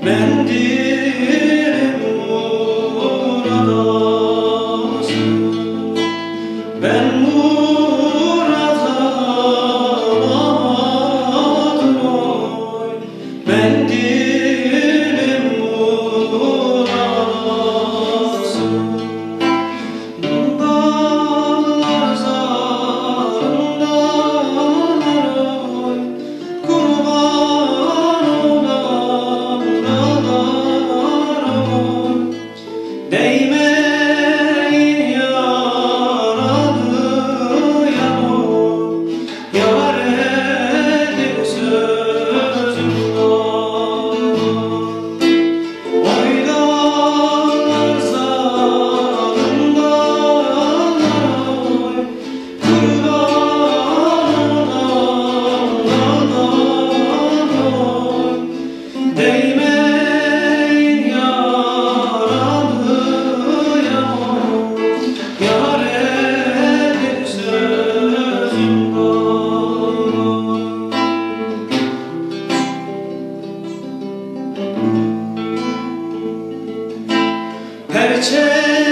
Mendilim muradasın, ben murada varamadım oy. Mendilim muradasın, dağlar zarındalar oy. Kurban olan dağlar oy. Değmeyin yaralıya oy. Yar edip sözüm var. Oy dağlar zarındalar oy. Kurban olan dağlar oy. Değmeyin yaralıya oy. Yar edip sözüm var. Perçem